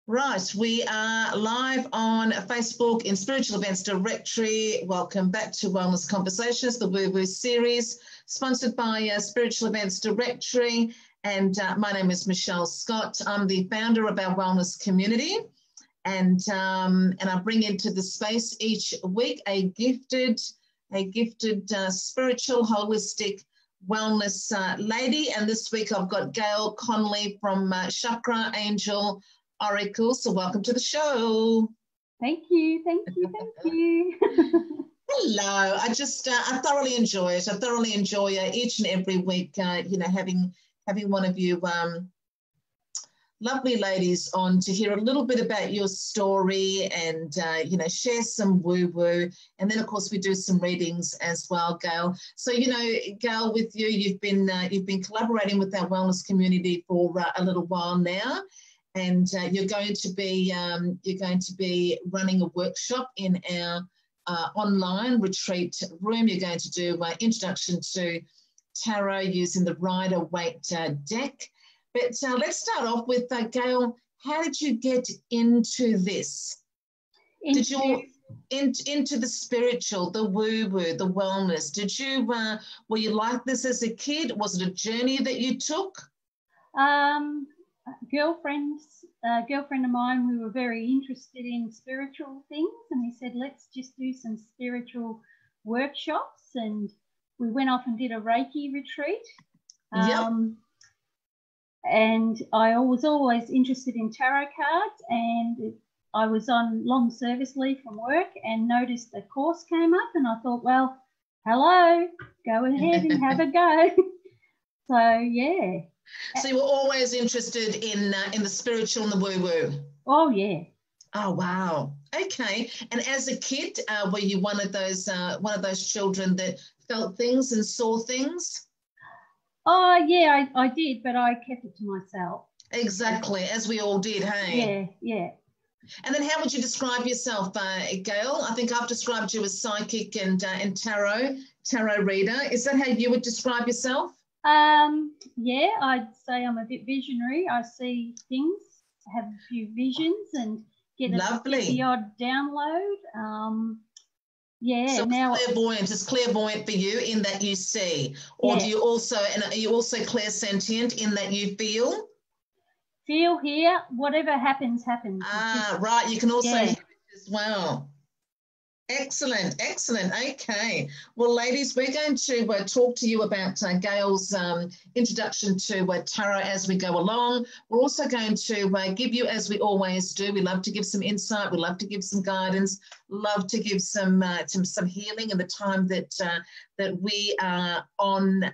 Right, we are live on Facebook in Spiritual Events Directory. Welcome back to Wellness Conversations, the Woo Woo series, sponsored by Spiritual Events Directory. And my name is Michele Scott. I'm the founder of our wellness community. And I bring into the space each week a gifted spiritual, holistic wellness lady. And this week I've got Gail Connolly from Chakra, Angel, Oracle. So welcome to the show. Thank you. Hello. I thoroughly enjoy it. I thoroughly enjoy each and every week, having one of you lovely ladies on to hear a little bit about your story and, share some woo-woo. And then, of course, we do some readings as well, Gail. So, Gail, with you, you've been collaborating with our wellness community for a little while now. And you're going to be running a workshop in our online retreat room. You're going to do introduction to tarot using the Rider-Waite deck. But let's start off with Gail. How did you get into this? Did you into the spiritual, the woo-woo, the wellness? Did you were you like this as a kid? Was it a journey that you took? Girlfriend of mine, we were very interested in spiritual things, and we said, let's just do some spiritual workshops. And we went off and did a Reiki retreat. And I was always interested in tarot cards, and I was on long service leave from work and noticed the course came up, and I thought, well, hello, go ahead and have a go. So, yeah. So you were always interested in the spiritual and the woo-woo? Oh, yeah. Oh, wow. Okay. And as a kid, were you one of those children that felt things and saw things? Oh, yeah, I did, but I kept it to myself. Exactly, as we all did, hey? Yeah. And then how would you describe yourself, Gail? I think I've described you as psychic and tarot reader. Is that how you would describe yourself? Yeah, I'd say I'm a bit visionary. I see things, have a few visions, and get the odd download. So now it's clairvoyant for you in that you see, or do you also, and are you also clairsentient in that you feel? Feel, hear, whatever happens. Right. You can also hear it as well. Excellent. Okay. Well, ladies, we're going to talk to you about Gail's introduction to tarot as we go along. We're also going to give you, as we always do, we love to give some insight, we love to give some guidance, love to give some healing in the time that we are on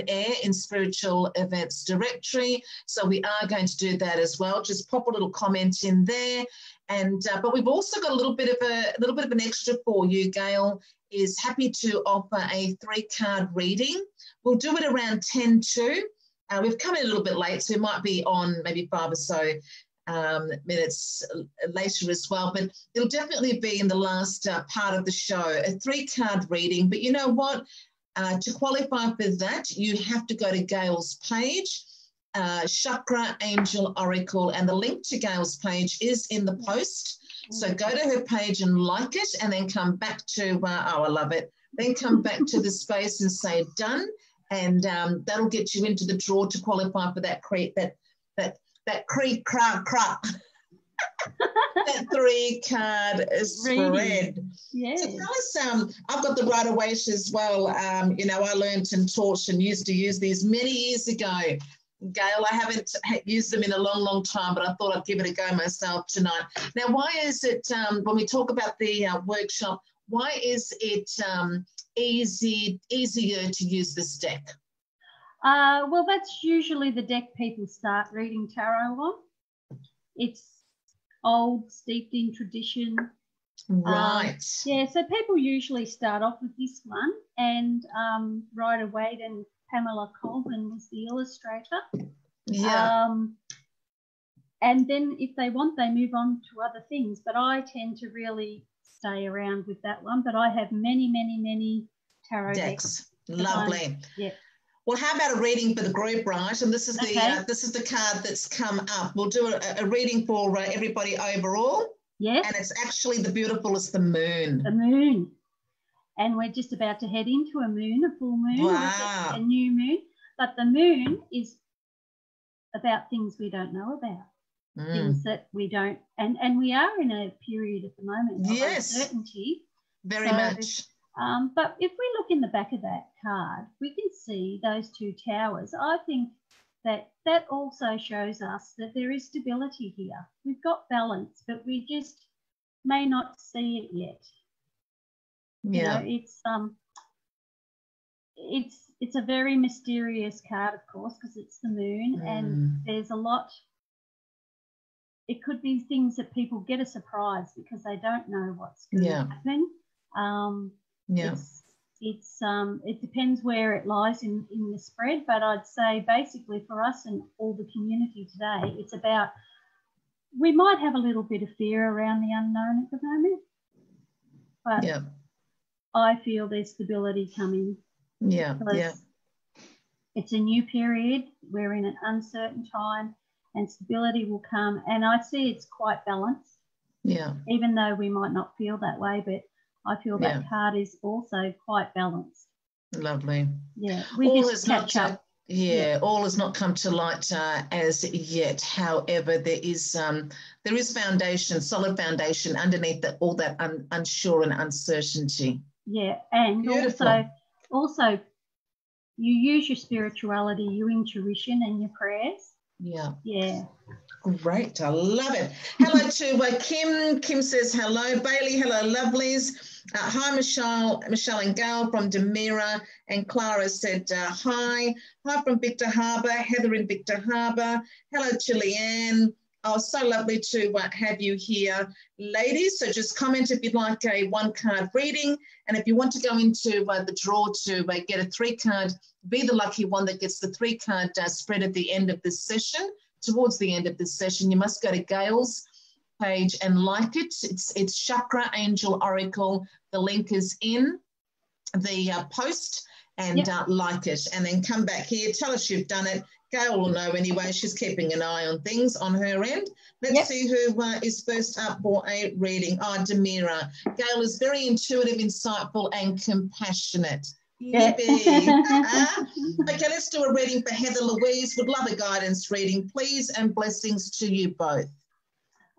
air in Spiritual Events Directory. So we are going to do that as well. Just pop a little comment in there. And but we've also got a little bit of an extra for you. Gail is happy to offer a 3-card reading. We'll do it around 10:02. We've come in a little bit late, so it might be on maybe 5 or so minutes later as well. But it'll definitely be in the last part of the show, a 3-card reading. But you know what? To qualify for that, you have to go to Gail's page. Chakra, Angel, Oracle, and the link to Gail's page is in the post. So go to her page and like it, and then come back to, I love it. Then come back to the space and say done, and that'll get you into the draw to qualify for that that 3-card spread. Yeah. So tell us, I've got the Rider-Waite as well. I learned and taught and used to use these many years ago. Gail, I haven't used them in a long time, but I thought I'd give it a go myself tonight. Now, why is it, when we talk about the workshop, why is it easier to use this deck? Well, that's usually the deck people start reading tarot on. It's old, steeped in tradition. Right. So people usually start off with this one, and Rider-Waite and Pamela Colvin was the illustrator. Yeah. And then if they want, they move on to other things. But I tend to really stay around with that one. But I have many tarot decks. Lovely. Yeah. Well, how about a reading for the group, right? And this is the Okay. this is the card that's come up. We'll do a reading for everybody overall. Yes. And it's actually the beautiful is the moon. The moon. And we're just about to head into a moon, a full moon, Wow. or a new moon. But the moon is about things we don't know about, things that we don't, and we are in a period at the moment of uncertainty. Very much. But if we look in the back of that card, we can see those two towers. I think that also shows us that there is stability here. We've got balance, but we just may not see it yet. Yeah. You know, it's a very mysterious card, of course, because it's the moon, and there's a lot. It could be things that people get a surprise because they don't know what's going to happen. It depends where it lies in the spread, but I'd say basically for us and all the community today, it's about, we might have a little bit of fear around the unknown at the moment, but I feel there's stability coming. It's a new period. We're in an uncertain time and stability will come. And I see it's quite balanced. Even though we might not feel that way, but I feel that card is also quite balanced. Lovely. We all just catch up. All has not come to light as yet. However, there is foundation, solid foundation underneath all that unsure and uncertainty. And beautiful. Also, you use your spirituality, your intuition, and your prayers. Great, I love it. Hello to Kim. Kim says hello. Bailey, hello, lovelies. Hi, Michelle and Gail from Demira, and Clara said hi. Hi from Victor Harbour. Heather in Victor Harbour. Hello to Leanne. Oh, so lovely to have you here, ladies. So just comment if you'd like a one-card reading. And if you want to go into the draw to get a 3-card, be the lucky one that gets the 3-card spread at the end of this session. Towards the end of this session, you must go to Gail's page and like it. It's Chakra Angel Oracle. The link is in the post, and like it. And then come back here. Tell us you've done it. Gail will know anyway. She's keeping an eye on things on her end. Let's see who is first up for a reading. Oh, Demira. Gail is very intuitive, insightful, and compassionate. Okay, let's do a reading for Heather Louise. Would love a guidance reading, please, and blessings to you both.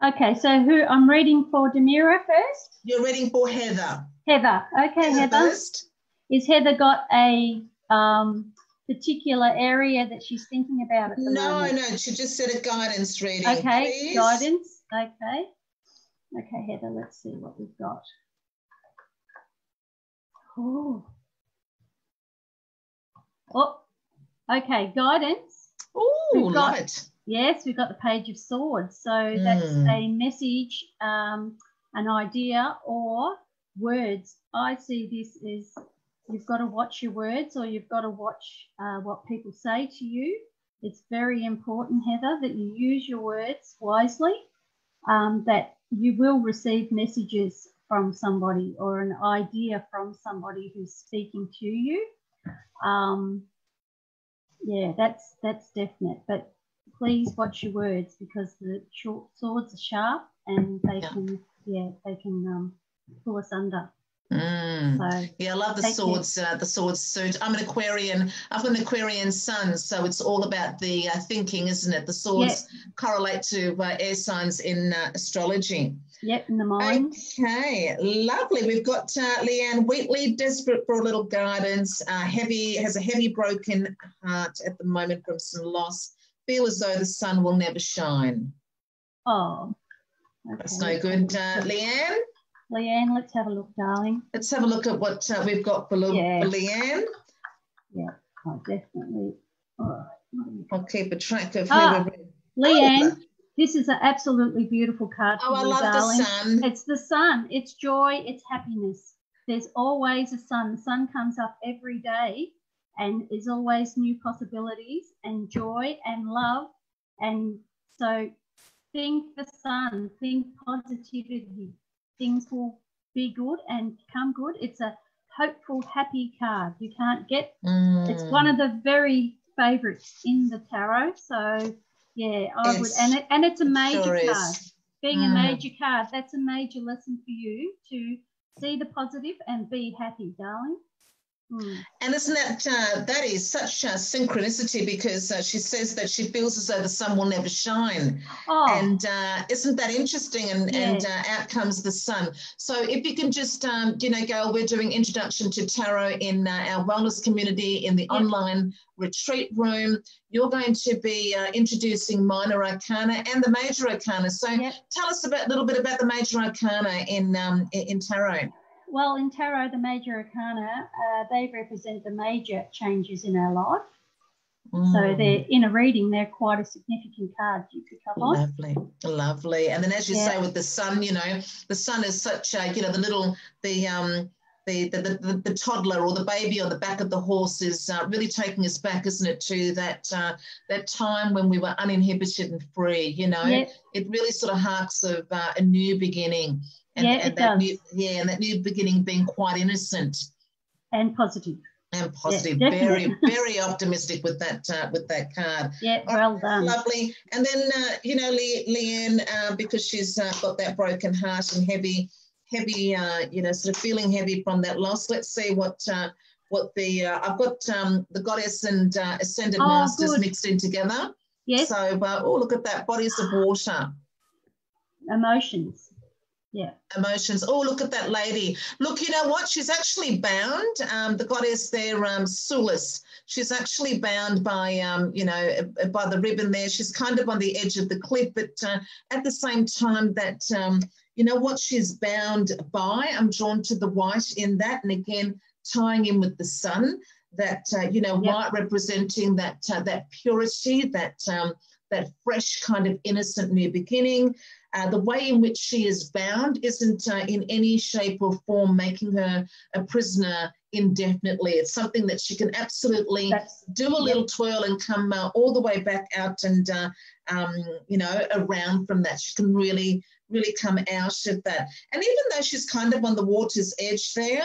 Okay, so I'm reading for Demira first? You're reading for Heather. Heather. Okay, Heather. First. Is Heather got a particular area that she's thinking about at the moment? No, she just said a guidance reading. Okay, please. Guidance. Okay, Heather, let's see what we've got. Okay, guidance. Oh, love it. Yes, we've got the Page of Swords. So that's a message, an idea, or words. I see this as you've got to watch your words, or you've got to watch what people say to you. It's very important, Heather, that you use your words wisely, that you will receive messages from somebody or an idea from somebody who's speaking to you. That's definite. But please watch your words, because the swords are sharp and they can pull us under. So, I love the swords. The swords suit. I'm an Aquarian. I've got an Aquarian sun, so it's all about the thinking, isn't it? The swords correlate to air signs in astrology. In the mind. Okay, lovely. We've got Leanne Wheatley, desperate for a little guidance. Has a heavy broken heart at the moment from some loss. Feel as though the sun will never shine. Oh, okay. That's no good, Leanne. Leanne, let's have a look, darling. Let's have a look at what we've got for Leanne. Oh, definitely. All right. I'll keep a track of who we're reading. Leanne, this is an absolutely beautiful card for you, I love darling. the sun. It's the sun. It's joy. It's happiness. There's always a sun. The sun comes up every day, and there's always new possibilities and joy and love. And so think the sun, think positivity. Things will be good and become good. It's a hopeful, happy card. You can't get, it's one of the very favourites in the tarot. So, yeah, I would, and it's a major card. Being a major card, that's a major lesson for you to see the positive and be happy, darling. And isn't that, that is such a synchronicity, because she says that she feels as though the sun will never shine. And isn't that interesting? And out comes the sun. So if you can just, you know, Gail, we're doing Introduction to Tarot in our wellness community in the online retreat room. You're going to be introducing minor arcana and the major arcana. So tell us a little bit about the major arcana in tarot. Well, in tarot, the major arcana, they represent the major changes in our life. So they're, in a reading, they're quite a significant card you pick up on. Lovely, lovely. And then, as you say, with the sun, you know, the sun is such a, you know, the little, the toddler or the baby on the back of the horse is really taking us back, isn't it, to that that time when we were uninhibited and free. You know, it really sort of harks of a new beginning. And that new, and that new beginning being quite innocent and positive. And positive, very, very optimistic with that card. Yeah, well done. Lovely. And then you know, Leanne, because she's got that broken heart and heavy, you know, sort of feeling heavy from that loss. Let's see what the I've got the goddess and ascended masters mixed in together. Yes. So look at that, bodies of water. Emotions. Yeah. Emotions. Oh, look at that lady. Look, you know what? She's actually bound. The goddess there, Sulis. She's actually bound by, you know, by the ribbon there. She's kind of on the edge of the cliff, but at the same time that, you know what she's bound by, I'm drawn to the white in that. And again, tying in with the sun, that, you know, white representing that, that purity, that fresh kind of innocent new beginning. The way in which she is bound isn't in any shape or form making her a prisoner indefinitely. It's something that she can absolutely do a little twirl and come all the way back out and, you know, around from that. She can really, really come out of that. And even though she's kind of on the water's edge there,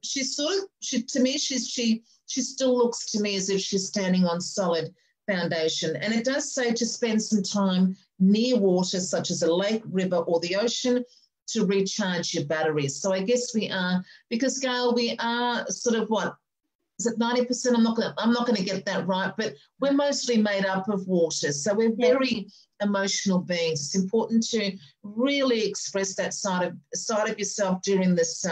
she's sort of, to me, she still looks to me as if she's standing on solid foundation. And it does say to spend some time near water, such as a lake, river, or the ocean, to recharge your batteries. So I guess we are, because Gail, we are sort of what, is it 90%? I'm not going to get that right, but we're mostly made up of water. So we're very emotional beings. It's important to really express that side of yourself during this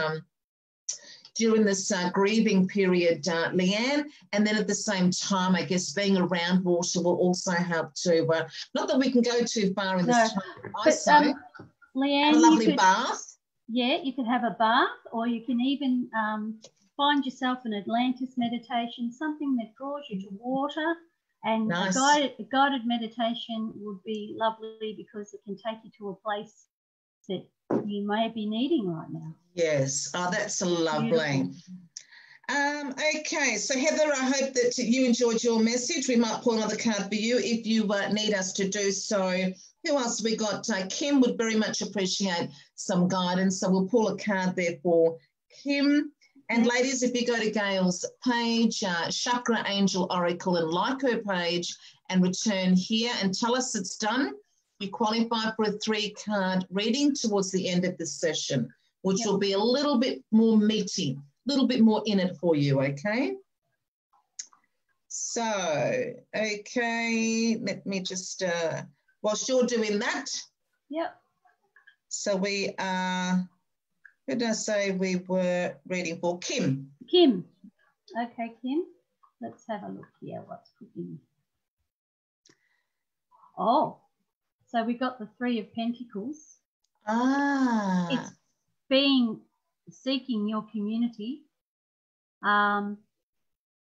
grieving period, Leanne, and then at the same time, I guess being around water will also help too. Not that we can go too far in this time. Leanne, a lovely bath. Yeah, you could have a bath, or you can even find yourself an Atlantis meditation, something that draws you to water. And nice. a guided meditation would be lovely because it can take you to a place that you may be needing right now. Yes. Oh, that's lovely. Okay, so Heather, I hope that you enjoyed your message. We might pull another card for you if you need us to do so. Who else we got? Kim would very much appreciate some guidance, so we'll pull a card there for Kim. And ladies, if you go to Gail's page, Chakra Angel Oracle, and like her page and return here and tell us it's done, you qualify for a 3-card reading towards the end of the session, which will be a little bit more meaty, a little bit more in it for you, okay? So, okay, let me just, whilst you're doing that. Yep. So we are, who did I say we were reading for? Kim. Kim. Okay, Kim. Let's have a look here what's cooking. Oh. So we got the 3 of Pentacles. It's seeking your community.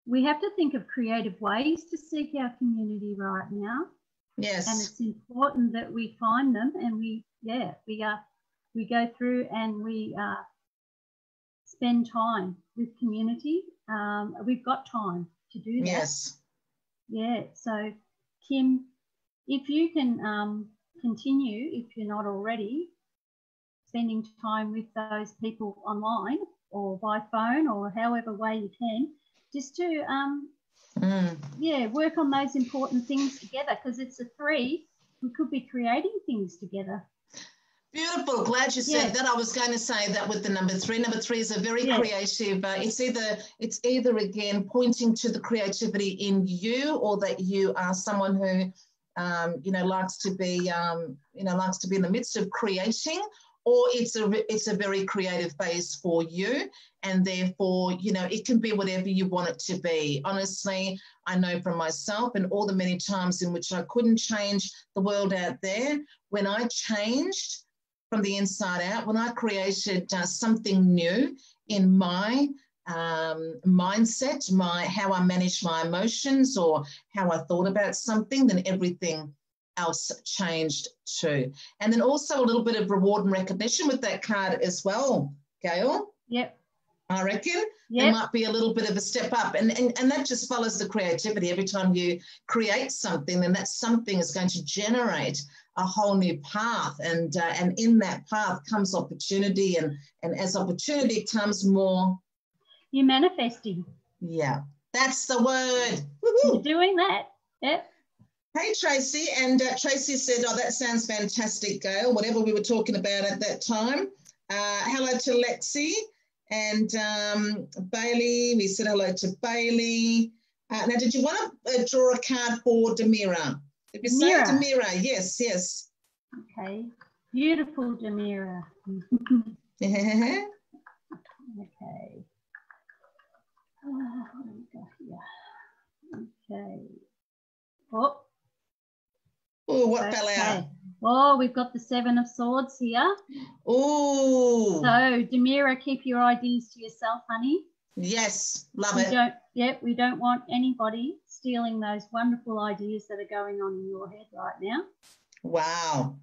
We have to think of creative ways to seek our community right now. Yes. And it's important that we find them, and we go through and we spend time with community. We've got time to do that. Yes. Yeah. So Kim, if you can if you're not already, spending time with those people online or by phone or however way you can, just to, work on those important things together, because it's a three. We could be creating things together. Beautiful. Glad you said that. I was going to say that with the number three. Number three is a very creative. It's either again pointing to the creativity in you, or that you are someone who, likes to be in the midst of creating, or it's a very creative phase for you, and therefore, it can be whatever you want it to be. Honestly, I know from myself and all the many times in which I couldn't change the world out there, when I changed from the inside out, when I created something new in my mindset, how I managed my emotions or how I thought about something, then everything else changed too. And then also a little bit of reward and recognition with that card as well, Gail. Yep. I reckon there might be a little bit of a step up, and that just follows the creativity. Every time you create something, then that something is going to generate a whole new path, and in that path comes opportunity, and as opportunity comes, more. You're manifesting. Yeah, that's the word. You're doing that. Yep. Hey, Tracy, and Tracy said, "Oh, that sounds fantastic, Gail." Whatever we were talking about at that time. Hello to Lexi. And Bailey, we said hello to Bailey. Now, did you want to draw a card for Demira? Did you say Demira? Yes, yes. Okay. Beautiful Demira. Yeah. Okay. Oh, what have we got here? Okay. Oh, what fell out? Oh, we've got the Seven of Swords here. Oh. So, Demira, keep your ideas to yourself, honey. Yes, love it. We don't want anybody stealing those wonderful ideas that are going on in your head right now. Wow.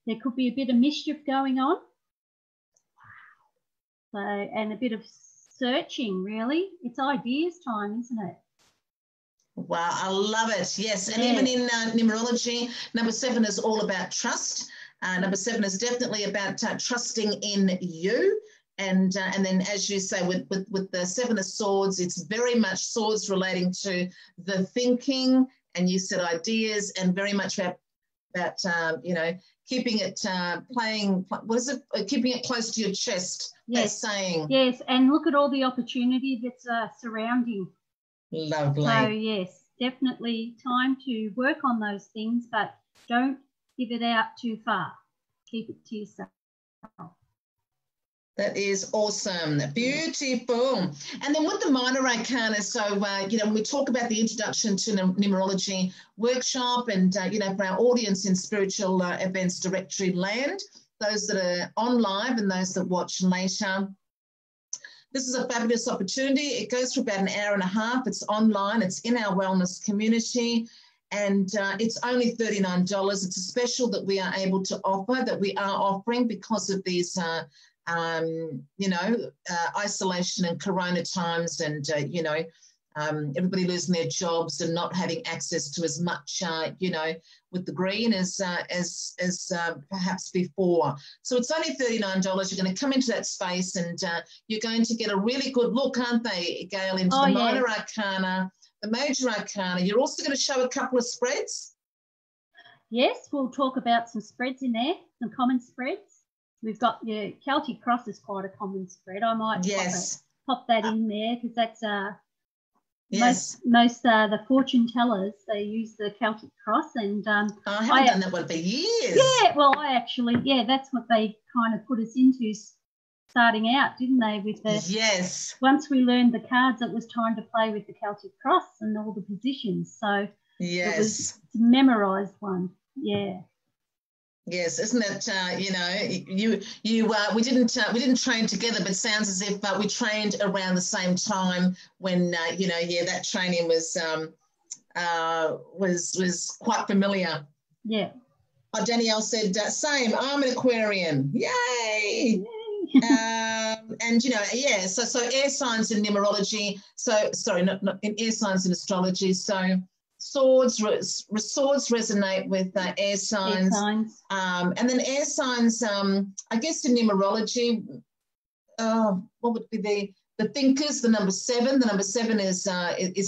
There could be a bit of mischief going on. So, and a bit of searching, really. It's ideas time, isn't it? Wow, I love it. Yes, and even in numerology, number 7 is all about trust. Number 7 is definitely about trusting in you. And then, as you say, with the 7 of Swords, it's very much swords relating to the thinking, and you said ideas, and very much about keeping it keeping it close to your chest. Yes, saying. Yes, and look at all the opportunity that's surrounding. Lovely. So yes, definitely time to work on those things, but don't give it out too far. Keep it to yourself. That is awesome. Beautiful. And then with the minor arcana, so, when we talk about the introduction to numerology workshop, and, for our audience in Spiritual Events Directory land, those that are on live and those that watch later, this is a fabulous opportunity. It goes for about an hour and a half. It's online. It's in our wellness community. And it's only $39. It's a special that we are able to offer, that we are offering because of these isolation and corona times, and, everybody losing their jobs and not having access to as much, with the green as perhaps before. So it's only $39. You're going to come into that space, and you're going to get a really good look, aren't they, Gail, into the minor arcana, the major arcana. You're also going to show a couple of spreads. Yes, we'll talk about some spreads in there, some common spreads. We've got your Celtic Cross is quite a common spread. I might pop that in there, because that's most the fortune tellers, they use the Celtic Cross, and I haven't done that one for years. Yeah, well, that's what they kind of put us into starting out, didn't they? With the once we learned the cards, it was time to play with the Celtic Cross and all the positions. So it was a memorised one. Yeah. Yes, isn't it? We didn't train together, but sounds as if we trained around the same time when that training was quite familiar. Yeah. Oh, Danielle said same. I'm an Aquarian. Yay! And so air signs in numerology. So sorry, not in air signs in astrology. So. Swords resonate with air signs. And then air signs, I guess in numerology, what would be the thinkers, the number 7. The number 7 is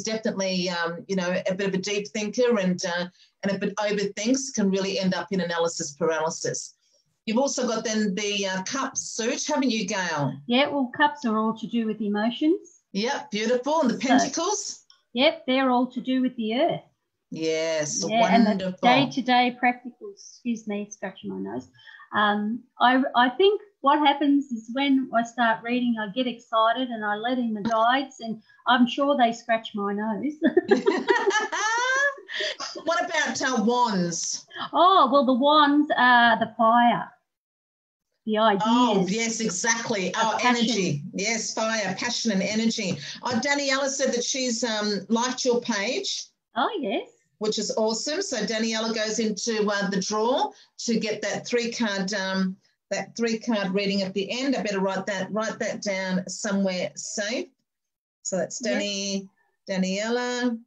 definitely, you know, a bit of a deep thinker, and if it overthinks, can really end up in analysis paralysis. You've also got then the cups suit, haven't you, Gail? Yeah, well, cups are all to do with emotions. Yep, beautiful. And the pentacles? Yep, they're all to do with the earth. Yes, yeah, wonderful. And the day-to-day practicals, excuse me, scratching my nose. I think what happens is when I start reading, I get excited and I let in the guides, and I'm sure they scratch my nose. What about wands? Oh, well, the wands are the fire, the ideas. Oh, yes, exactly. Energy. Yes, fire, passion and energy. Daniela said that she's liked your page. Oh, yes. Which is awesome. So Daniela goes into the draw to get that 3-card that 3-card reading at the end. I better write that down somewhere safe. So that's Daniela.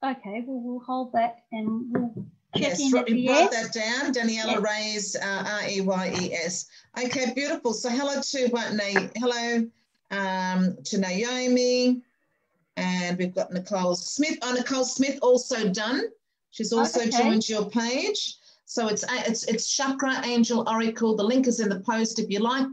Okay, well, we'll hold that and we'll check in at the write that down. Daniela Reyes, Reyes. Okay, beautiful. So hello to Naomi. And we've got Nicole Smith. Nicole Smith also done. She's also joined your page. So it's Chakra Angel Oracle. The link is in the post. If you like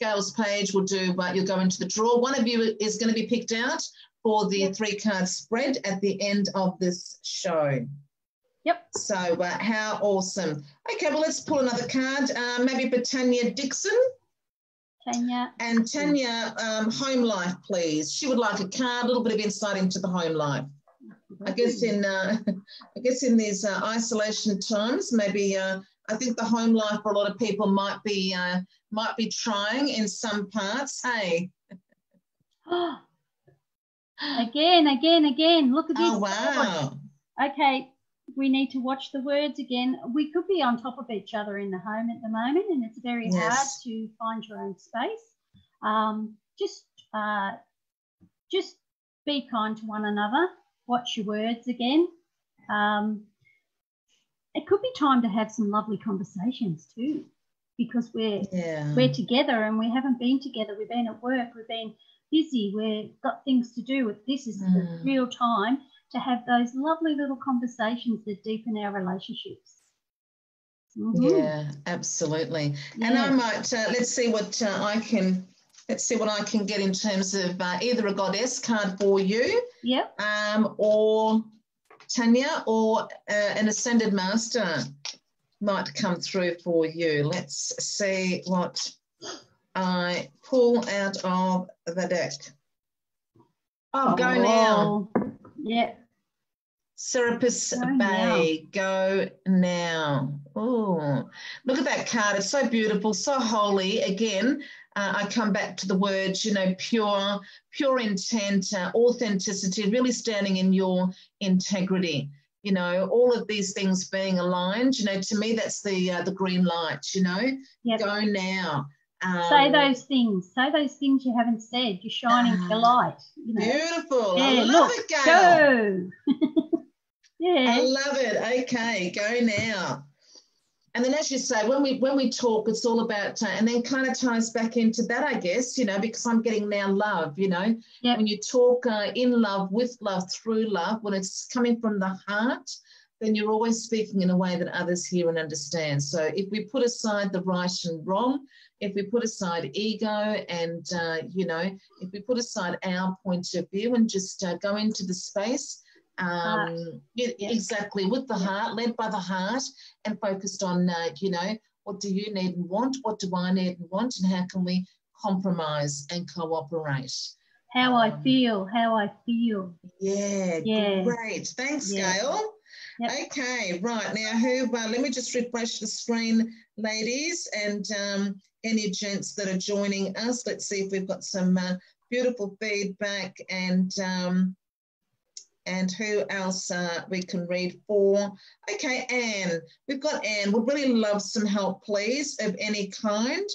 Gail's page, you'll go into the draw. One of you is going to be picked out for the 3-card spread at the end of this show. Yep. So how awesome. Okay, well, let's pull another card. Maybe for Tanya Dixon. Tanya. And Tanya, home life, please. She would like a card, a little bit of insight into the home life. I guess in these isolation times, maybe I think the home life for a lot of people might be trying in some parts. Hey. Again. Look at this. Oh, wow. Okay. We need to watch the words again. We could be on top of each other in the home at the moment, and it's very hard to find your own space. Just be kind to one another. Watch your words again. It could be time to have some lovely conversations too, because we're together and we haven't been together. We've been at work. We've been busy. We've got things to do. This is the real time to have those lovely little conversations that deepen our relationships. Yeah, absolutely. Yeah. And I might let's see what I can get in terms of either a goddess card for you, or Tanya, or an ascended master might come through for you. Let's see what I pull out of the deck. Go now. Yeah. Serapis Bay, go now. Oh, look at that card. It's so beautiful, so holy. Again, I come back to the words, pure intent, authenticity, really standing in your integrity. All of these things being aligned. To me, that's the green light. Go now. Say those things. Say those things you haven't said. You're shining your light. Beautiful. Yeah, I love it, Gail. Go. Yeah. I love it. Okay, go now. And then, as you say, when we talk, it's all about, and then kind of ties back into that, I guess, because I'm getting now love, When you talk in love, with love, through love, when it's coming from the heart, then you're always speaking in a way that others hear and understand. So if we put aside the right and wrong, if we put aside ego and, if we put aside our point of view and just go into the space, exactly, with the heart, led by the heart, and focused on, what do you need and want? What do I need and want? And how can we compromise and cooperate? How I feel. Yeah, great. Thanks, Gail. Yep. Okay, right. Now, let me just refresh the screen, ladies, and any gents that are joining us. Let's see if we've got some beautiful feedback and who else we can read for. Okay, Anne. We've got Anne. Would really love some help, please, of any kind.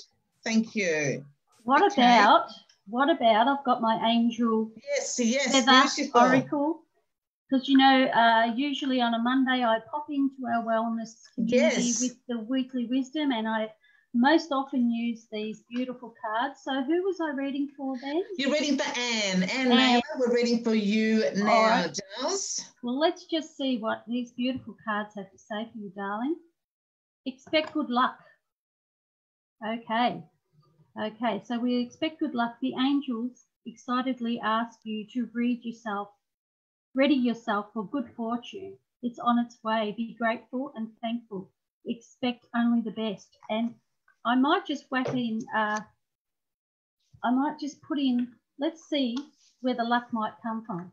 Thank you. What about, I've got my angel feather oracle. Because, usually on a Monday I pop into our wellness community with the weekly wisdom, and I most often use these beautiful cards. So who was I reading for then? You're reading for Anne. Anne Naylor, we're reading for you now, right. Giles. Well, let's just see what these beautiful cards have to say for you, darling. Expect good luck. Okay. Okay, so we expect good luck. The angels excitedly ask you to ready yourself for good fortune. It's on its way. Be grateful and thankful. Expect only the best. And I might just whack in, I might just put in, let's see where the luck might come from.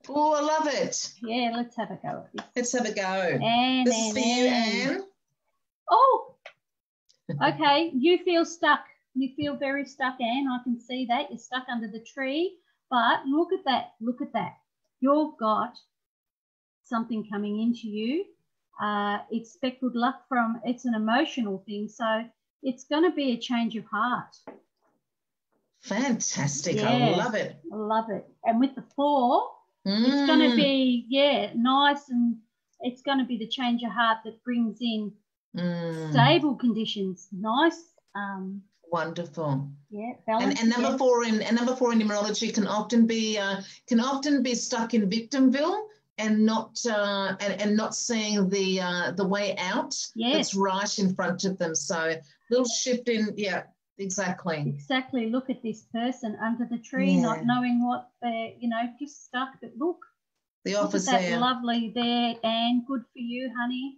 Oh, I love it. Yeah, let's have a go at this. Let's have a go. Anne, this is for you, Anne. Oh, okay. You feel stuck. You feel very stuck, Anne. I can see that. You're stuck under the tree. But look at that. Look at that. You've got something coming into you. Expect good luck from, it's an emotional thing. So it's going to be a change of heart. Fantastic. Yeah, I love it. I love it. And with the 4, it's going to be, yeah, nice, and it's going to be the change of heart that brings in stable conditions. Nice. Wonderful. Yeah, balance. And number 4 in numerology can often be stuck in victimville and not seeing the way out. That's right in front of them. So little shift in, yeah. Exactly. Exactly. Look at this person under the tree, not knowing what they're, just stuck. But look, the office that there. Lovely there, and good for you, honey.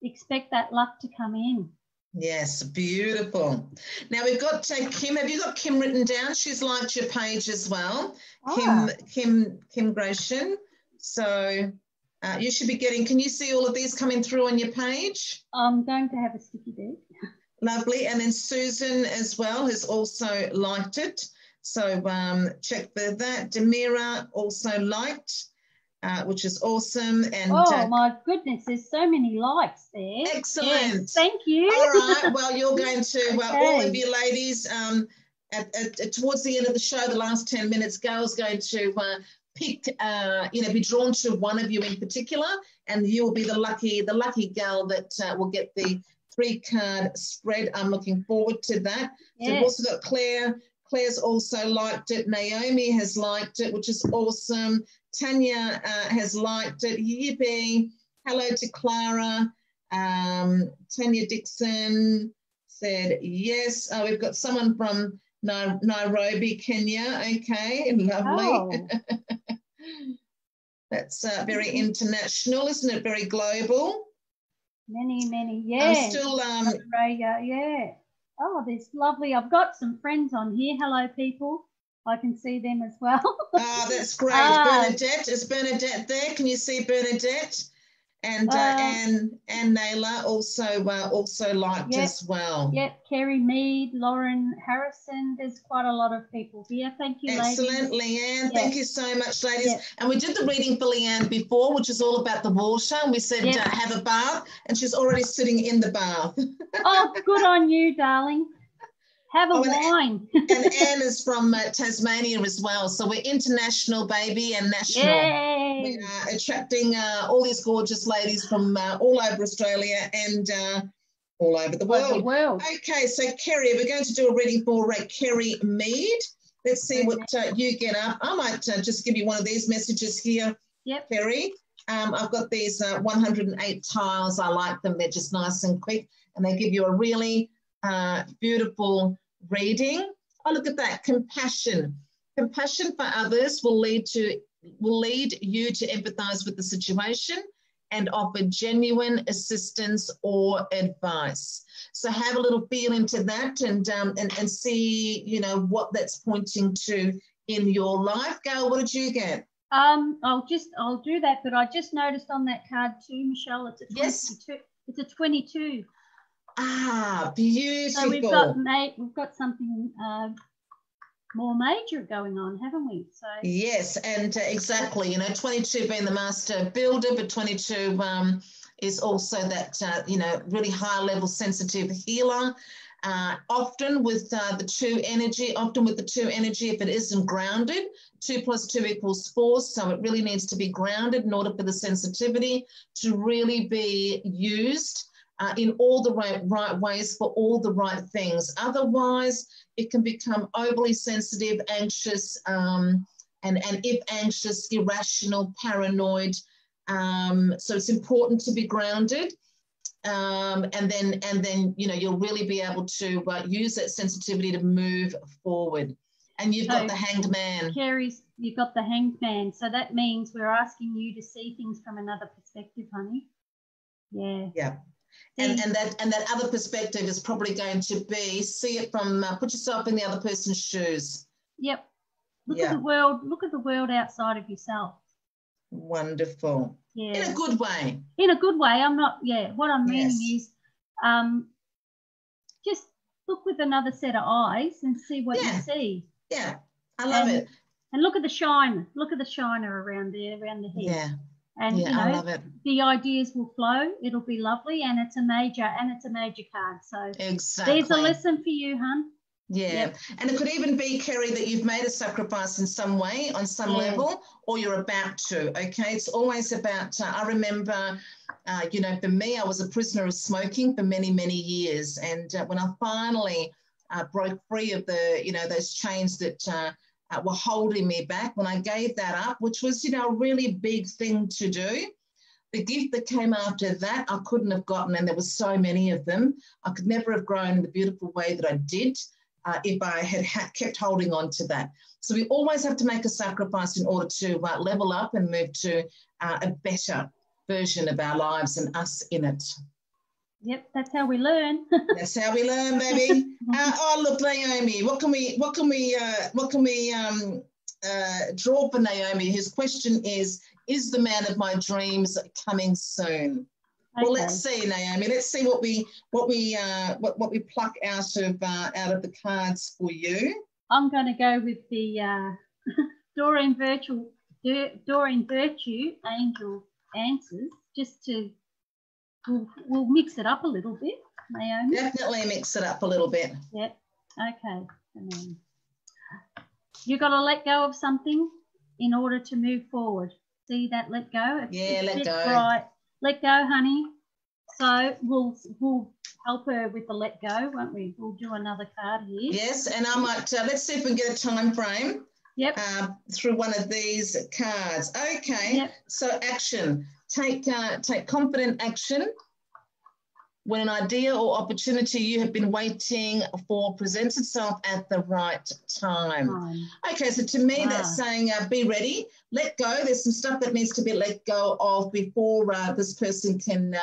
Expect that luck to come in. Yes, beautiful. Now we've got Kim. Have you got Kim written down? She's liked your page as well. Kim Gratian. So you should be getting. Can you see all of these coming through on your page? I'm going to have a sticky bit. Lovely. And then Susan as well has also liked it. So check for that. Demira also liked, which is awesome. And my goodness, there's so many likes there. Excellent. Yes, thank you. All right. Well, you're going to, all of you ladies, towards the end of the show, the last 10 minutes, Gail's going to pick, be drawn to one of you in particular, and you will be the lucky gal that will get the 3-card spread. I'm looking forward to that. Yes. So we've also got Claire. Claire's also liked it. Naomi has liked it, which is awesome. Tanya has liked it. Yippee. Hello to Clara. Tanya Dixon said yes. Oh, we've got someone from Nairobi, Kenya. Okay, lovely. Oh. That's very international, isn't it? Very global. Many, yeah. I'm still yeah. Oh, there's lovely. I've got some friends on here. Hello, people. I can see them as well. Oh, that's great. Bernadette, is Bernadette there? Can you see Bernadette? And Naylor also liked as well. Yep, Kerry Mead, Lauren Harrison. There's quite a lot of people here. Thank you, ladies. Excellent, Leanne. Thank you so much, ladies. And we did the reading for Leanne before, which is all about the water. And we said have a bath, and she's already sitting in the bath. Oh, good on you, darling. Have a wine. And Anne is from Tasmania as well. So we're international, baby, and national. Yay. We are attracting all these gorgeous ladies from all over Australia and all over the world. Okay, so Kerry, we're going to do a reading for Kerry Mead. Let's see what you get up. I might just give you one of these messages here, Kerry. I've got these 108 tiles. I like them. They're just nice and quick, and they give you a really beautiful reading. Oh, look at that. Compassion. Compassion for others will lead you to empathize with the situation and offer genuine assistance or advice. So have a little feel into that and see, what that's pointing to in your life. Gail, what did you get? I'll do that, but I just noticed on that card too, Michelle, it's a 22. Yes. It's a 22. Ah, beautiful. So we've got something more major going on, haven't we? So yes, and exactly. 22 being the master builder, but 22 is also that really high level sensitive healer. Often with the 2 energy, if it isn't grounded, 2 + 2 = 4. So it really needs to be grounded in order for the sensitivity to really be used. in all the right ways for all the right things. Otherwise, it can become overly sensitive, anxious, and if anxious, irrational, paranoid. So it's important to be grounded. And then you'll really be able to use that sensitivity to move forward. And you've got the Hanged Man. Carrie's, you've got the Hanged Man. So that means we're asking you to see things from another perspective, honey. Yeah. Yeah. And that other perspective is probably going to be see it from put yourself in the other person's shoes. Yep. Look at the world. Look at the world outside of yourself. Wonderful. Yeah. In a good way. In a good way. I'm not. Yeah. What I'm meaning is, just look with another set of eyes and see what you see. Yeah. I love it. And look at the shine. Look at the shiner around there, around the head. Yeah. And I love it. The ideas will flow. It'll be lovely, and it's a major card. So exactly, there's a lesson for you, hun. Yeah. Yep. And it could even be, Kerry, that you've made a sacrifice in some way, on some level, or you're about to. Okay, it's always about. I remember, for me, I was a prisoner of smoking for many, many years, and when I finally broke free of the, those chains that were holding me back, when I gave that up, which was, a really big thing to do, the gift that came after that, I couldn't have gotten, and there were so many of them. I could never have grown in the beautiful way that I did if I had kept holding on to that. So we always have to make a sacrifice in order to level up and move to a better version of our lives and us in it. Yep, that's how we learn. That's how we learn, baby. Look, Naomi, what can we draw for Naomi? His question is the man of my dreams coming soon? Okay. Well, let's see, Naomi. Let's see what we pluck out of the cards for you. I'm going to go with the Doreen Virtue Angel Answers, just to. We'll mix it up a little bit, Naomi. Definitely mix it up a little bit. Yep. Okay. You've got to let go of something in order to move forward. See that let go? Let go. Right. Let go, honey. So we'll help her with the let go, won't we? We'll do another card here. Yes, and I might, let's see if we can get a time frame. Yep. Through one of these cards. Okay. Yep. So action. Take confident action when an idea or opportunity you have been waiting for presents itself at the right time. Okay, so to me that's saying be ready, let go. There's some stuff that needs to be let go of before this person can,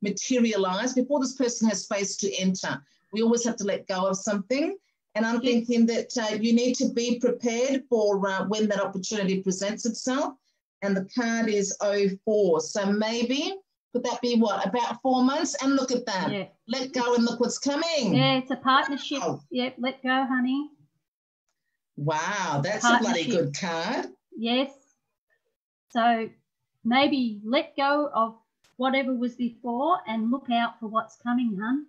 materialize, before this person has space to enter. We always have to let go of something. And I'm thinking that you need to be prepared for when that opportunity presents itself. And the card is 04. So maybe, could that be what, about 4 months? And look at that. Yeah. Let go and look what's coming. Yeah, it's a partnership. Wow. Yep, let go, honey. Wow, that's a bloody good card. Yes. So maybe let go of whatever was before and look out for what's coming, hun.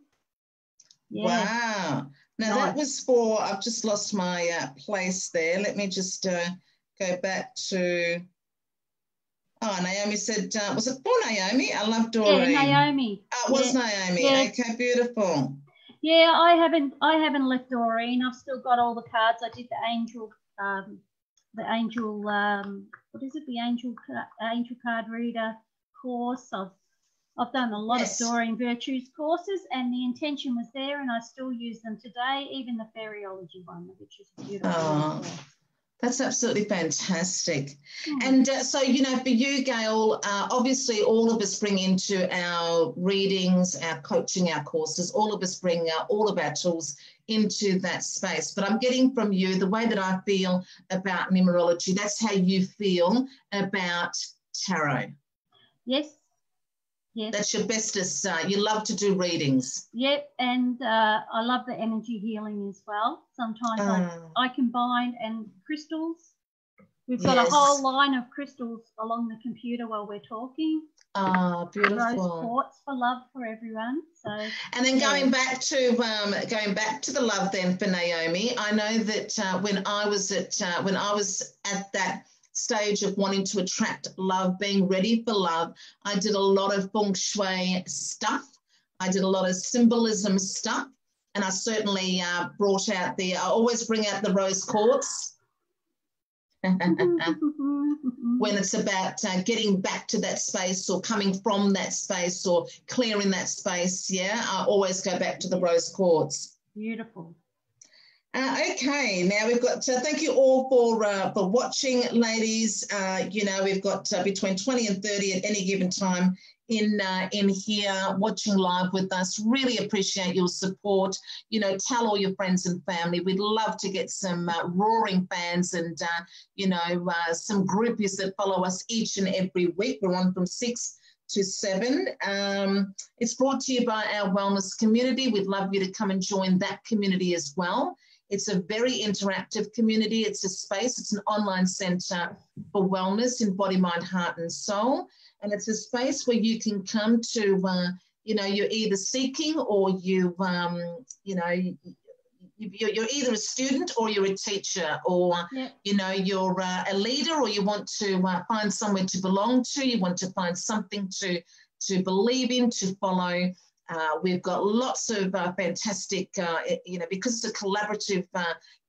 Yeah. Wow. Now that was for, I've just lost my place there. Let me just go back to... Oh, Naomi said, was it for Naomi? I love Doreen. Yeah, Naomi. It was Naomi. Yeah. Okay, beautiful. Yeah, I haven't left Doreen. I've still got all the cards. I did the angel, what is it? The angel card reader course. I've done a lot of Doreen Virtues courses, and the intention was there, and I still use them today. Even the fairyology one, which is beautiful. Oh. That's absolutely fantastic. And so, for you, Gail, obviously all of us bring into our readings, our coaching, our courses, all of us bring all of our tools into that space. But I'm getting from you the way that I feel about numerology. That's how you feel about tarot. Yes. Yes. That's your bestest. You love to do readings. Yep, and I love the energy healing as well. Sometimes I combine and crystals. We've got a whole line of crystals along the computer while we're talking. Beautiful. Rose quartz for love for everyone. So. And then going back to the love then for Naomi, I know that when I was at that stage of wanting to attract love, being ready for love, I did a lot of feng shui stuff. I did a lot of symbolism stuff, and I certainly brought out I always bring out the rose quartz. When it's about getting back to that space or coming from that space or clearing that space, yeah, I always go back to the rose quartz. Beautiful. Okay, now we've got, thank you all for watching, ladies. You know, we've got between 20 and 30 at any given time in here watching live with us. Really appreciate your support. You know, tell all your friends and family. We'd love to get some roaring fans and, you know, some groupies that follow us each and every week. We're on from 6 to 7. It's brought to you by our wellness community. We'd love you to come and join that community as well. It's a very interactive community. It's a space. It's an online centre for wellness in body, mind, heart and soul. And it's a space where you can come to, you know, you're either seeking or you, you know, you're either a student or you're a teacher, or, you know, you're a leader, or you want to find somewhere to belong to. You want to find something to believe in, to follow. We've got lots of fantastic, you know, because it's a collaborative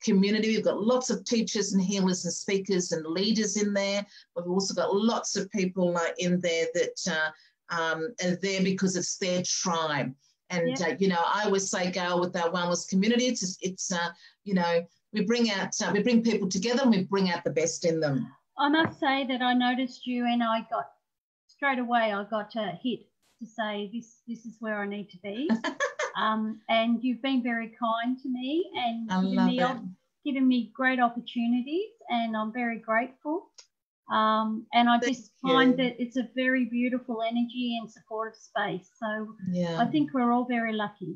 community, we've got lots of teachers and healers and speakers and leaders in there. But we've also got lots of people in there that are there because it's their tribe. And, you know, I always say, Gail, with our wellness community, it's you know, we bring people together and we bring out the best in them. I must say that I noticed you, and I got straight away, I got a hit to say this is where I need to be. And you've been very kind to me and given me great opportunities, and I'm very grateful. And I just find that it's a very beautiful energy and supportive space. So I think we're all very lucky.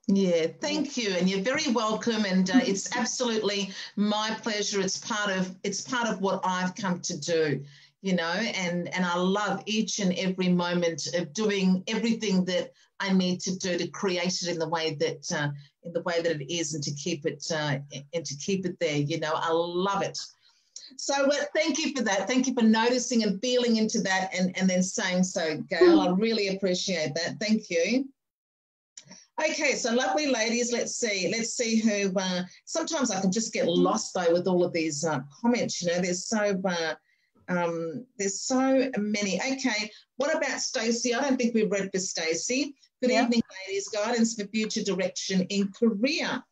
Yeah, thank you, and you're very welcome. And it's absolutely my pleasure. It's part of what I've come to do, you know. And I love each and every moment of doing everything that I need to do to create it in the way that it is, and to keep it there. You know, I love it. So thank you for that. Thank you for noticing and feeling into that, and then saying so, Gail. I really appreciate that. Thank you. Okay, so lovely ladies, let's see who, sometimes I can just get lost though with all of these comments, you know, there's so many. Okay, what about Stacey? I don't think we've read for Stacey. Good evening, ladies. Guidance for future direction in career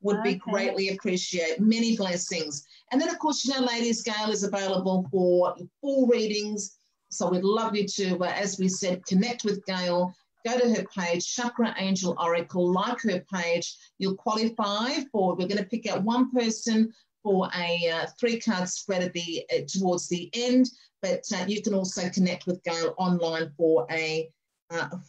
would be greatly appreciated. Many blessings. And then, of course, you know, ladies, Gail is available for full readings. So we'd love you to, as we said, connect with Gail. Go to her page, Chakra Angel Oracle, like her page. You'll qualify for, we're going to pick out one person for a 3-card spread at towards the end, but you can also connect with Gail online for a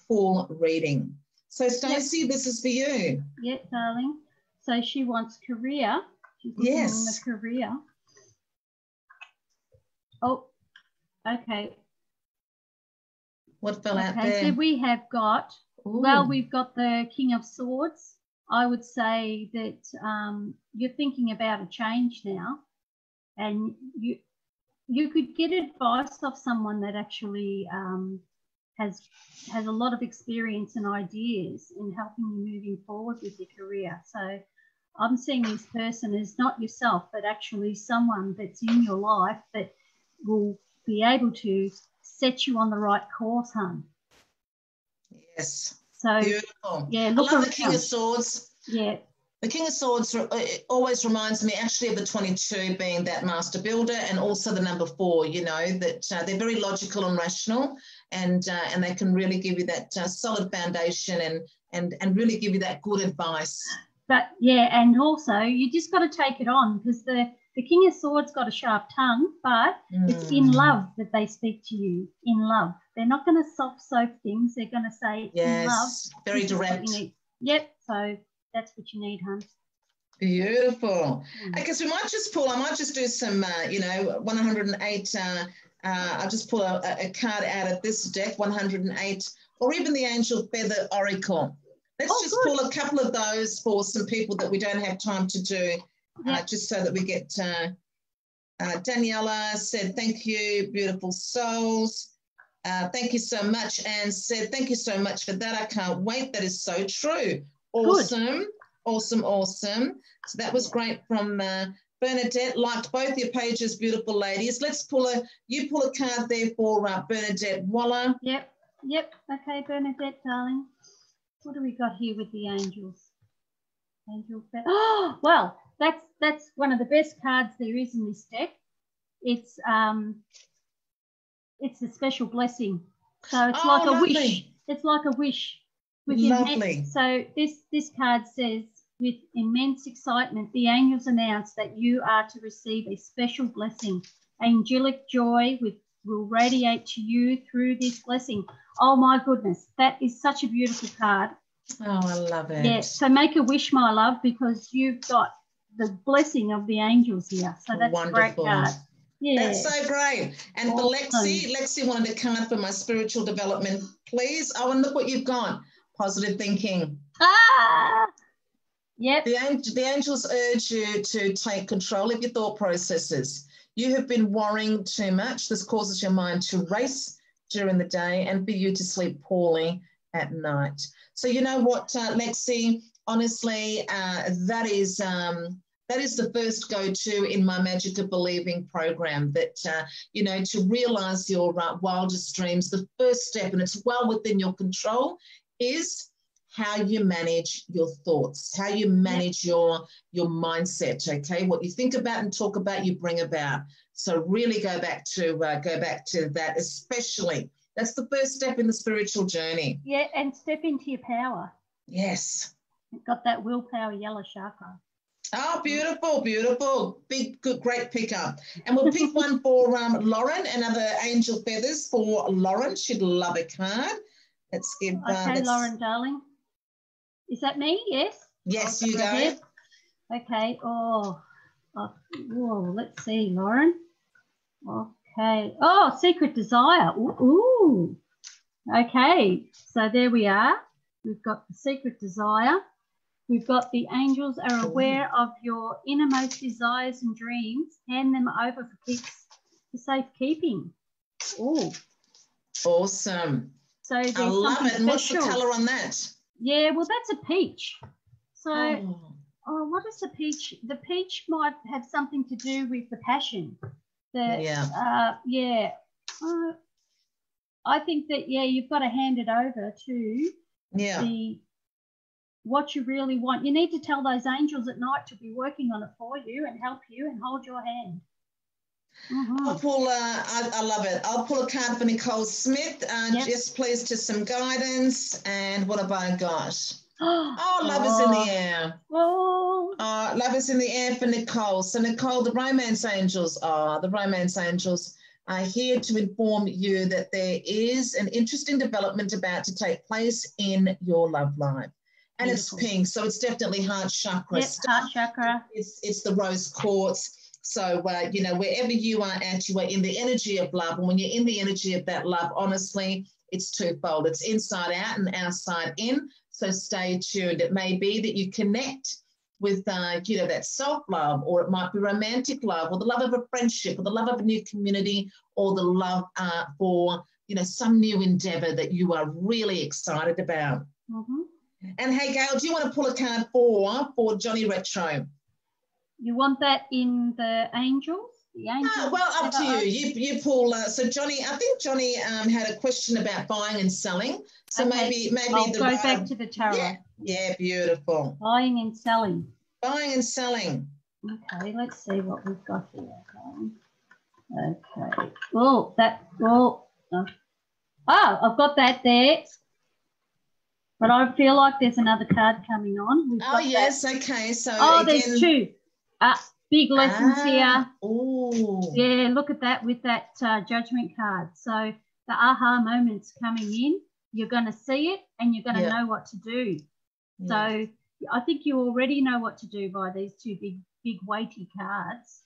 full reading. So, Stacey, this is for you. Yeah, darling. So she wants career. She's looking on the career. Oh, okay. What fell out there? So we have got, well, we've got the King of Swords. I would say that you're thinking about a change now, and you could get advice off someone that actually has a lot of experience and ideas in helping you moving forward with your career. So I'm seeing this person as not yourself, but actually someone that's in your life that will be able to set you on the right course, hon. Yes. So beautiful. Yeah, look, I love the King of Swords. Yeah. The King of Swords always reminds me actually of the 22 being that master builder, and also the number 4, you know, that they're very logical and rational, and they can really give you that solid foundation and really give you that good advice. But yeah, and also you just got to take it on, because the King of Swords got a sharp tongue, but it's in love that they speak to you, in love. They're not going to soft-soap things. They're going to say in love. Very direct. Yep, so that's what you need, hon. Beautiful. Okay, so I might just do some, you know, 108, I'll just pull a card out of this deck, 108, or even the Angel Feather Oracle. Let's just pull a couple of those for some people that we don't have time to do, just so that we get, Daniela said, thank you, beautiful souls. Thank you so much. And said, thank you so much for that. I can't wait. That is so true. Awesome. Good. Awesome, awesome. So that was great from Bernadette. Liked both your pages, beautiful ladies. Let's pull you pull a card there for Bernadette Waller. Yep. Okay, Bernadette, darling. What do we got here with the angels? Oh, well, that's one of the best cards there is in this deck. It's a special blessing. So it's like a wish. It's like a wish. Lovely. So this card says, with immense excitement, the angels announce that you are to receive a special blessing. Angelic joy will radiate to you through this blessing. Oh my goodness, that is such a beautiful card. Oh, I love it. Yeah, so make a wish, my love, because you've got the blessing of the angels here. So that's wonderful. A great card. Yeah. That's so great. And awesome. For Lexi wanted a card for my spiritual development, please. Oh, and look what you've got. Positive thinking. Yep. The angels urge you to take control of your thought processes. You have been worrying too much. This causes your mind to race during the day and for you to sleep poorly at night. So you know what, Lexi, honestly, that is the first go-to in my Magic of Believing program, that, to realise your wildest dreams, the first step, and it's well within your control, is how you manage your thoughts, how you manage your mindset, okay? What you think about and talk about, you bring about. So really go back to that, especially. That's the first step in the spiritual journey. Yeah, and step into your power. Yes. You've got that willpower yellow chakra. Oh, beautiful, beautiful. Big, good, great pickup. And we'll pick one for Lauren, another angel feathers for Lauren. She'd love a card. Let's give... Okay, Lauren, darling. Is that me? Yes? Yes, you go. Ahead. Okay. Whoa, let's see, Lauren. Okay. Oh, secret desire. Ooh. Okay. So there we are. We've got the secret desire. We've got the angels are aware of your innermost desires and dreams. Hand them over for safekeeping. Oh. Awesome. So there's I love it. And what's the special. colour on that? Yeah, well, that's a peach. So, what is the peach? The peach might have something to do with the passion. I think that, you've got to hand it over to what you really want. You need to tell those angels at night to be working on it for you and help you and hold your hand. I'll pull, I love it. I'll pull a card for Nicole Smith. Just please to some guidance. And what have I got? Love is in the air. Love is in the air for Nicole. So Nicole, the romance angels are here to inform you that there is an interesting development about to take place in your love life. And Beautiful. It's pink, so it's definitely heart chakra. Yep, heart chakra. It's the rose quartz. So, wherever you are at, you are in the energy of love. And when you're in the energy of that love, honestly, it's twofold. It's inside out and outside in. So stay tuned. It may be that you connect with, that self-love, or it might be romantic love, or the love of a friendship, or the love of a new community, or the love for, some new endeavour that you are really excited about. Mm-hmm. And hey, Gail, do you want to pull a card for Johnny Retro? You want that in the angels? The angels? Well, up to you. You pull. So Johnny, I think Johnny had a question about buying and selling. So okay. maybe I'll go back to the tarot. Yeah, beautiful. Buying and selling. Buying and selling. Okay, let's see what we've got here. Okay. I've got that there. But I feel like there's another card coming on. Yes, okay. So again, there's two. Big lessons here. Ooh. Yeah, look at that with that judgment card. So the aha moment's coming in. You're going to see it and you're going to know what to do. Yeah. So I think you already know what to do by these two big weighty cards.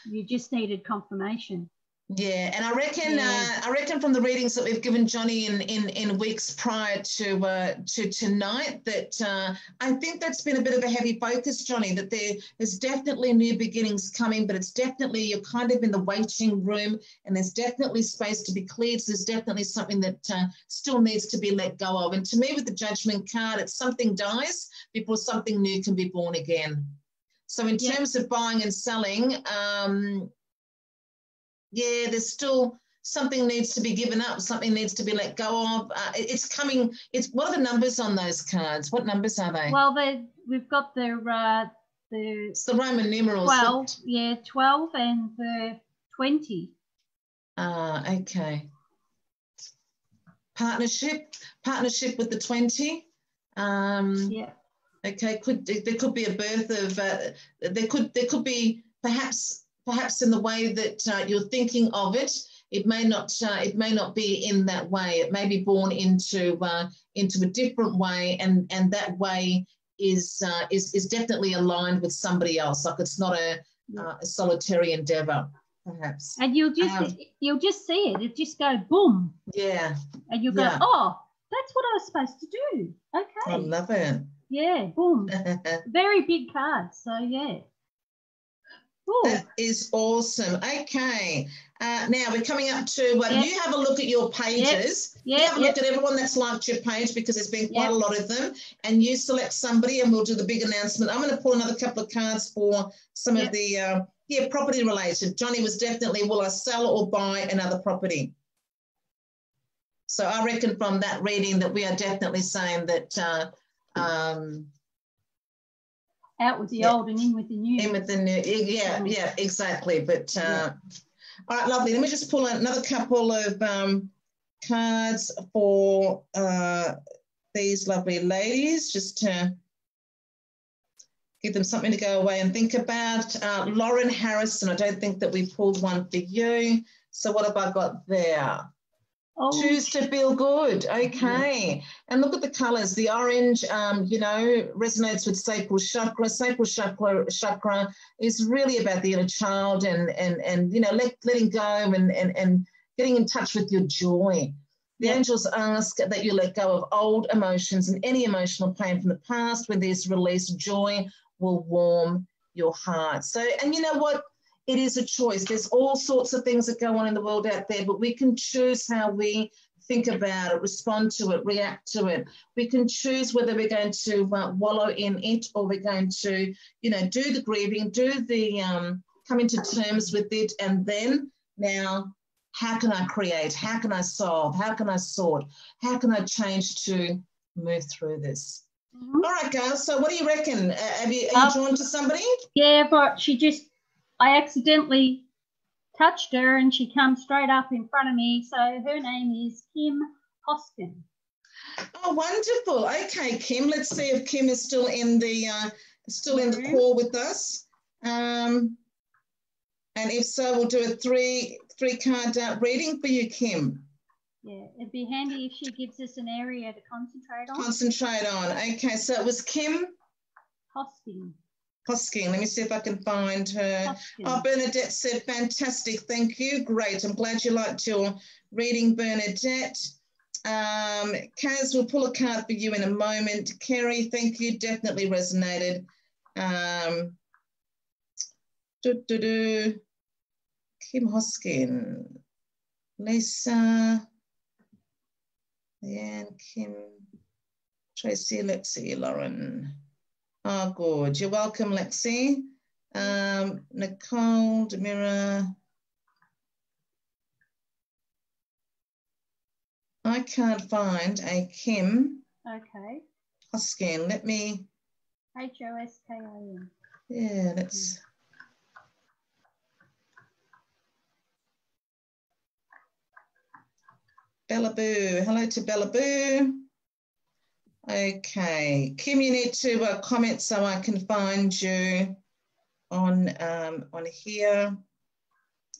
You just needed confirmation. Yeah, and I reckon from the readings that we've given Johnny in weeks prior to tonight that I think that's been a bit of a heavy focus, Johnny. That there's definitely new beginnings coming, but it's definitely you're kind of in the waiting room, and there's definitely space to be cleared. So there's definitely something that still needs to be let go of. And to me, with the Judgment card, it's something dies before something new can be born again. So in terms of buying and selling. Yeah, there's still something needs to be given up, something needs to be let go of. It's coming. What are the numbers on those cards? What numbers are they? Well, we've got the it's the Roman numerals. 12, 12 and the 20. Okay. Partnership with the 20. Yeah. Okay, there could be a birth of there could be perhaps in the way that you're thinking of it, it may not be in that way. It may be born into a different way, and that way is definitely aligned with somebody else. Like it's not a solitary endeavor, perhaps. And you'll just see it. It just go boom. Yeah. And you'll go, oh, that's what I was supposed to do. Okay. I love it. Yeah, boom. Very big card. So yeah. Ooh. That is awesome. Okay. Now we're coming up to, you have a look at your pages. You have a look at everyone that's liked your page, because there's been quite a lot of them, and you select somebody and we'll do the big announcement. I'm going to pull another couple of cards for some of the, property related. Johnny was definitely, will I sell or buy another property? So I reckon from that reading that we are definitely saying that, out with the old and in with the new. In with the new, yeah, exactly. But all right, lovely. Let me just pull another couple of cards for these lovely ladies, just to give them something to go away and think about. Lauren Harrison, I don't think that we pulled one for you. So what have I got there? Choose to feel good. Okay. And look at the colours. The orange, resonates with sacral chakra. Sacral chakra is really about the inner child and letting go and getting in touch with your joy. The angels ask that you let go of old emotions and any emotional pain from the past. When there's release, joy will warm your heart. So, and you know what? It is a choice. There's all sorts of things that go on in the world out there, but we can choose how we think about it, respond to it, react to it. We can choose whether we're going to wallow in it, or we're going to, do the grieving, do the come into terms with it, and then now, how can I create? How can I solve? How can I sort? How can I change to move through this? All right, girls. So, what do you reckon? Are you drawn to somebody? Yeah, but I accidentally touched her and she comes straight up in front of me. So her name is Kim Hoskin. Oh, wonderful. Okay, Kim. Let's see if Kim is still in the call with us. And if so, we'll do a three card reading for you, Kim. Yeah, it'd be handy if she gives us an area to concentrate on. Concentrate on. Okay, so it was Kim Hoskin. Let me see if I can find her. Hoskin. Oh, Bernadette said, fantastic, thank you. Great, I'm glad you liked your reading, Bernadette. Kaz, we'll pull a card for you in a moment. Kerry, thank you, definitely resonated. Kim Hoskin. Lisa. Leanne, Kim. Tracy, Lexi, Lauren. Oh, good. You're welcome, Lexi. Nicole, Demira. I can't find a Kim. Okay. Hoskin. Let me. Hoskin. Yeah, let's. Bella Boo. Hello to Bella Boo. Okay, Kim, you need to comment so I can find you on here.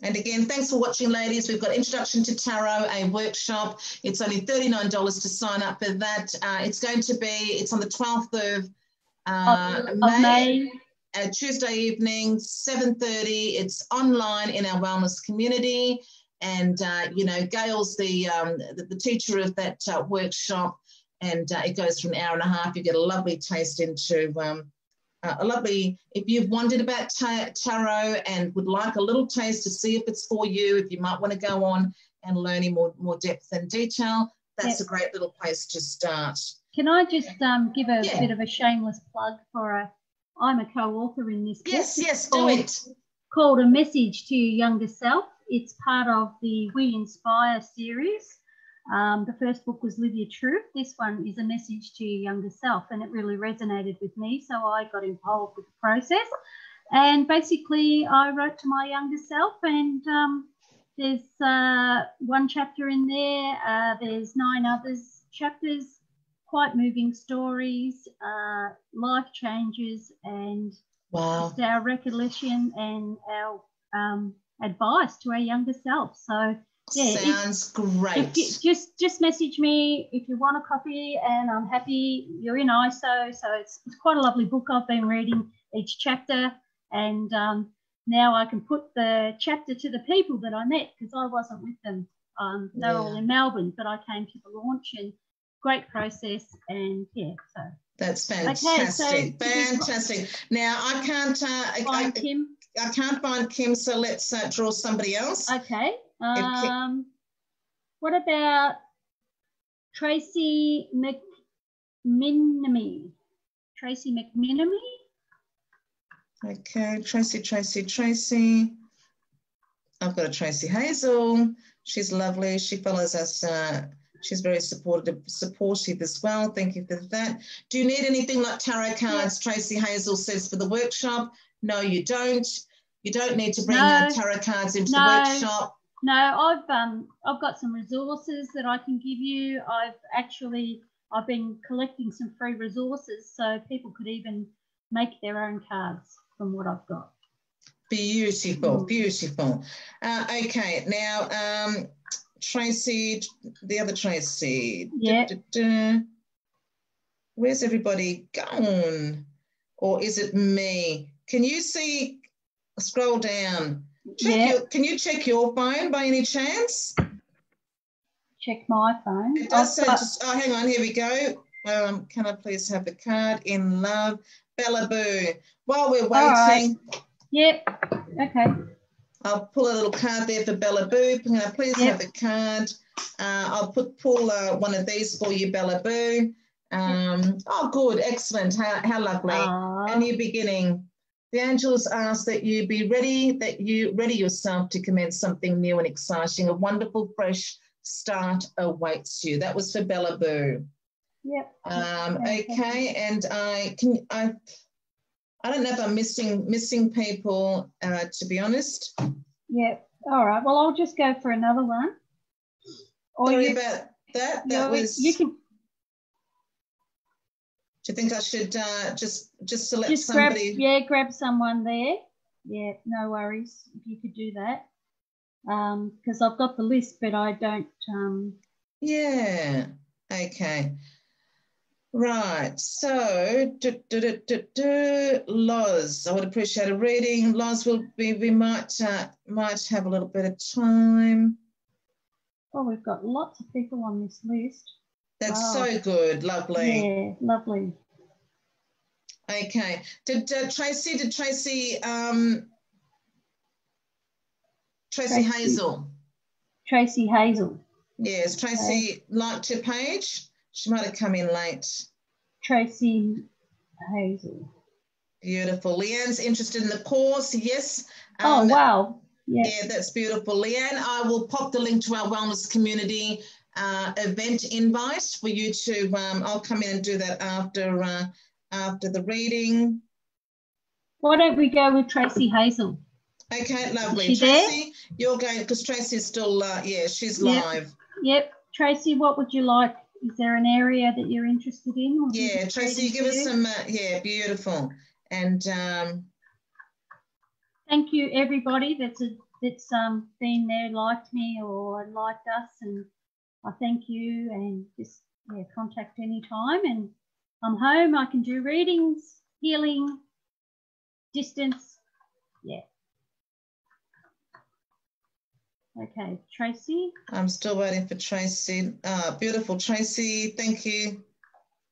And again, thanks for watching, ladies. We've got Introduction to Tarot, a workshop. It's only $39 to sign up for that. It's on the 12th of May. Tuesday evening, 7:30. It's online in our wellness community. And, you know, Gail's the teacher of that workshop, and it goes for an hour and a half. You get a lovely taste into if you've wondered about tarot and would like a little taste to see if it's for you, if you might want to go on and learn in more depth and detail, that's a great little place to start. Can I just give a bit of a shameless plug for I'm a co-author in this book. Yes, do it. Called A Message to Your Younger Self. It's part of the We Inspire series. The first book was Live Your Truth. This one is A Message to Your Younger Self, and it really resonated with me, so I got involved with the process. And basically, I wrote to my younger self, and there's one chapter in there. There's 9 others chapters, quite moving stories, life changes, and just our recollection and our advice to our younger self. So yeah, sounds great. Just message me if you want a copy, and I'm happy. You're in ISO, so it's quite a lovely book. I've been reading each chapter, and now I can put the chapter to the people that I met, because I wasn't with them. They're all in Melbourne, but I came to the launch, and great process, and so. That's fantastic. Okay, so fantastic. Now I can't find Kim. I can't find Kim, so let's draw somebody else. Okay. What about Tracy McMenemy? Tracy McMenemy? Okay, Tracy. I've got a Tracy Hazel. She's lovely. She follows us. She's very supportive as well. Thank you for that. Do you need anything like tarot cards? Tracy Hazel says for the workshop. No, you don't. You don't need to bring tarot cards into the workshop. No, I've got some resources that I can give you. I've been collecting some free resources, so people could even make their own cards from what I've got. Beautiful, beautiful. Okay, now Tracy, the other Tracy. Yeah. Where's everybody gone? Or is it me? Can you see? Scroll down. Can you check your phone by any chance? Check my phone. It does say hang on, here we go. Can I please have the card in love? Bella Boo. While we're waiting. Right. Yep. Okay. I'll pull a little card there for Bella Boo. Can I please have the card? I'll pull one of these for you, Bella Boo. Oh, good. Excellent. How lovely. A new beginning. The angels ask that you be ready, that you ready yourself to commence something new and exciting. A wonderful, fresh start awaits you. That was for Bella Boo. Yep. Okay, and I don't know if I'm missing people, to be honest. Yep. All right. Well, I'll just go for another one. Sorry about that. You can. Do you think I should just select somebody? Grab someone there. Yeah, no worries if you could do that. Because I've got the list, but I don't. Yeah. Okay. Right. So, Loz, I would appreciate a reading. Loz, we might have a little bit of time. Oh, we've got lots of people on this list. That's so good. Lovely. Yeah, lovely. Okay. Did Tracy Hazel? Tracy Hazel. Yes, Tracy liked your page. She might have come in late. Tracy Hazel. Beautiful. Leanne's interested in the course. Yes. Oh, wow. Yeah, that's beautiful. Leanne, I will pop the link to our wellness community event invite for you to, I'll come in and do that after the reading. Why don't we go with Tracy Hazel? Okay, lovely. Is she Tracy, there? You're going, because Tracy's still, she's live. Yep. Tracy, what would you like? Is there an area that you're interested in? Yeah, Tracy, give us some, beautiful. And thank you, everybody that's been there, liked me or liked us, and I thank you, and just contact anytime. And I'm home. I can do readings, healing, distance. Yeah. Okay, Tracy. I'm still waiting for Tracy. Beautiful, Tracy. Thank you.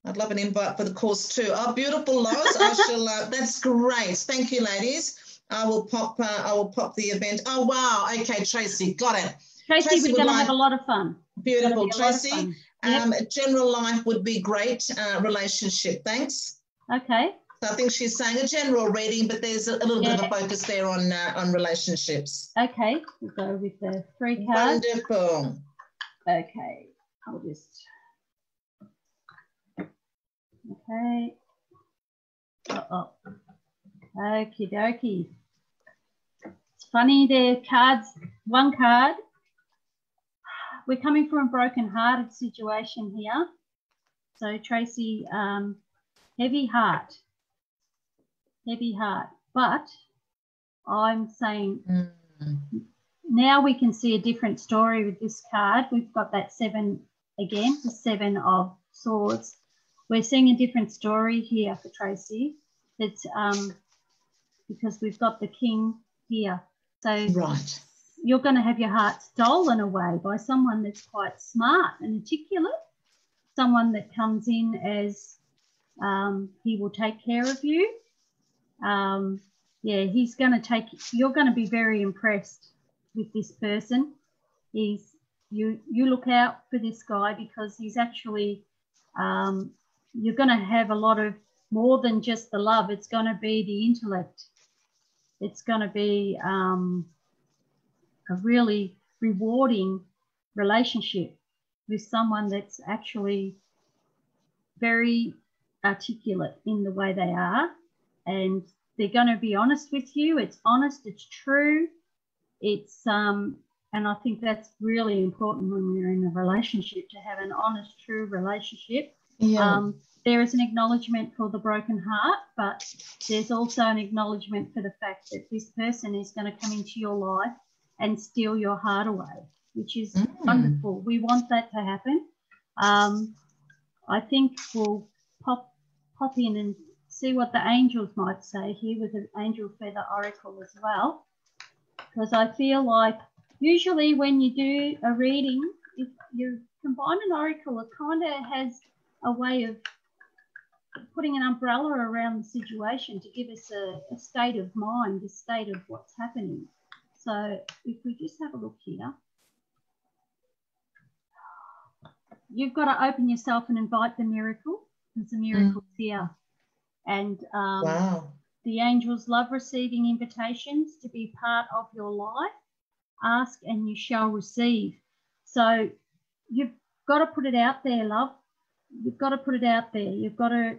I'd love an invite for the course too. Oh, beautiful, Loz. I shall. That's great. Thank you, ladies. I will pop the event. Oh wow. Okay, Tracy, got it. Tracy, we're going to have a lot of fun. Beautiful, Tracy. Yep. General life would be great. Relationship, thanks. Okay. So I think she's saying a general reading, but there's a little bit of a focus there on relationships. Okay, we'll go with the 3 cards. Wonderful. Okay, I'll just. Okay. Okie dokie. It's funny, the cards, one card. We're coming from a broken-hearted situation here. So, Tracy, heavy heart. But I'm saying now we can see a different story with this card. We've got that 7 again, the 7 of Swords. We're seeing a different story here for Tracy. It's because we've got the King here. So right. You're going to have your heart stolen away by someone that's quite smart and articulate, someone that comes in as he will take care of you. He's going to take, you're going to be very impressed with this person. You look out for this guy because he's actually, you're going to have a lot of more than just the love. It's going to be the intellect. It's going to be a really rewarding relationship with someone that's actually very articulate in the way they are, and they're going to be honest with you. It's honest, it's true. It's and I think that's really important when we're in a relationship, to have an honest, true relationship. Yeah. There is an acknowledgement for the broken heart, but there's also an acknowledgement for the fact that this person is going to come into your life and steal your heart away, which is wonderful. We want that to happen. I think we'll pop in and see what the angels might say here with an angel feather oracle as well, because I feel like usually when you do a reading, if you combine an oracle, it kind of has a way of putting an umbrella around the situation to give us a state of mind, a state of what's happening. So if we just have a look here, you've got to open yourself and invite the miracle, because the miracle's here. And wow. The angels love receiving invitations to be part of your life. Ask and you shall receive. So you've got to put it out there, love. You've got to put it out there. You've got to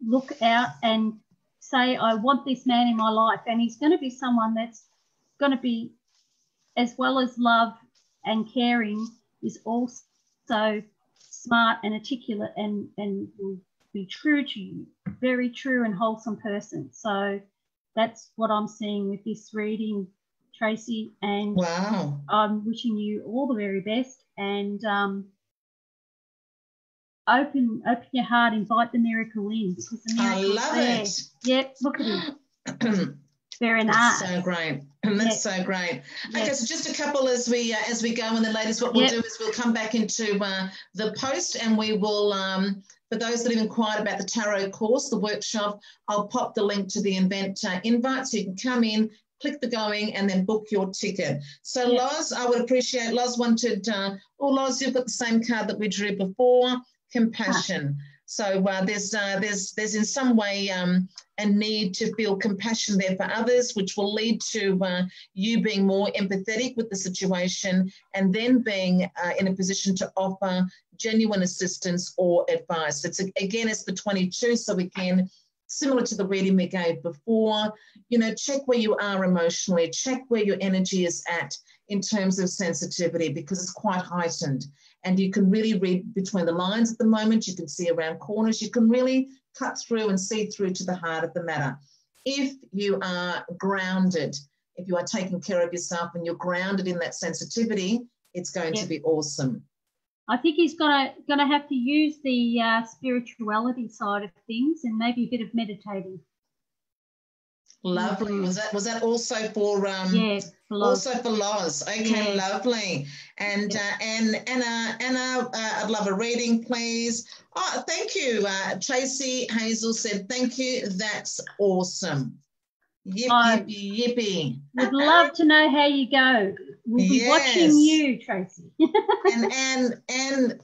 look out and say, I want this man in my life. And he's going to be someone that's going to be, as well as love and caring, is also smart and articulate and will be true to you, very true and wholesome person. So that's what I'm seeing with this reading, Tracy. And wow, I'm wishing you all the very best. And open your heart, invite the miracle in, because the miracle is there. I love it. Yep, look at him. Very nice. That's so great. That's so great. Okay, so just a couple as we go, and then ladies, what we'll do is we'll come back into the post, and we will, for those that have inquired about the tarot course, the workshop, I'll pop the link to the event invite, so you can come in, click the going, and then book your ticket. So Loz, I would appreciate, Loz wanted, Loz, you've got the same card that we drew before, compassion. So there's in some way a need to feel compassion there for others, which will lead to you being more empathetic with the situation, and then being in a position to offer genuine assistance or advice. It's the 22, so again, similar to the reading we gave before, check where you are emotionally, check where your energy is at in terms of sensitivity, because it's quite heightened. And you can really read between the lines at the moment. You can see around corners. You can really cut through and see through to the heart of the matter. If you are grounded, if you are taking care of yourself and you're grounded in that sensitivity, it's going to be awesome. I think he's going to have to use the spirituality side of things, and maybe a bit of meditating. Lovely. Was that also for Also for Loz. Okay, Yeah. lovely. And Anna, I'd love a reading, please. Oh, thank you. Tracy Hazel said, thank you. That's awesome. Yippee, yippee. Would love to know how you go. We'll be watching you, Tracy. and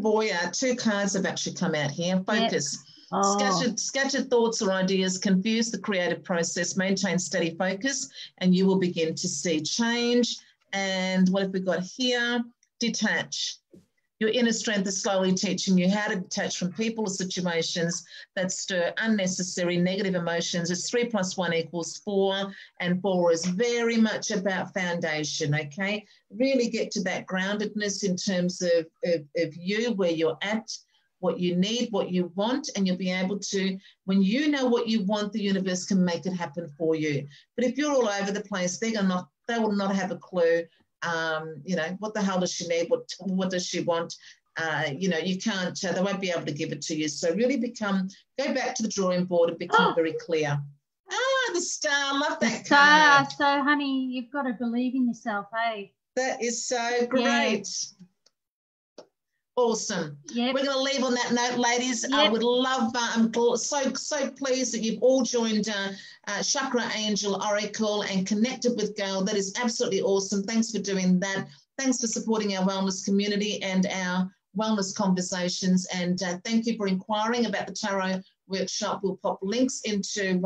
Boya, 2 cards have actually come out here. Focus. Yep. Oh. Scattered thoughts or ideas confuse the creative process. Maintain steady focus and you will begin to see change. And what have we got here? Detach. Your inner strength is slowly teaching you how to detach from people or situations that stir unnecessary negative emotions. It's 3 + 1 = 4, and 4 is very much about foundation, okay? Really get to that groundedness in terms of you, where you're at, what you need, what you want, and you'll be able to, when you know what you want, the universe can make it happen for you. But if you're all over the place, they will not have a clue. You know, what the hell does she need? What does she want? You know, you can't, they won't be able to give it to you. So really go back to the drawing board and become very clear. The star, love that card. So, honey, you've got to believe in yourself, hey? That is so great. Yeah. Awesome. Yep. We're going to leave on that note, ladies. Yep. I would love, I'm so pleased that you've all joined Chakra Angel Oracle and connected with Gail. That is absolutely awesome. Thanks for doing that. Thanks for supporting our wellness community and our wellness conversations. And thank you for inquiring about the Tarot Workshop. We'll pop links into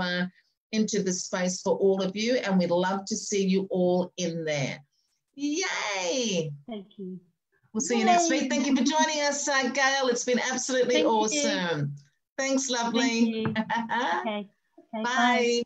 the space for all of you, and we'd love to see you all in there. Yay! Thank you. We'll see you next week. Thank you for joining us, Gail. It's been absolutely awesome. Thanks, lovely. Thank you. Okay. Bye.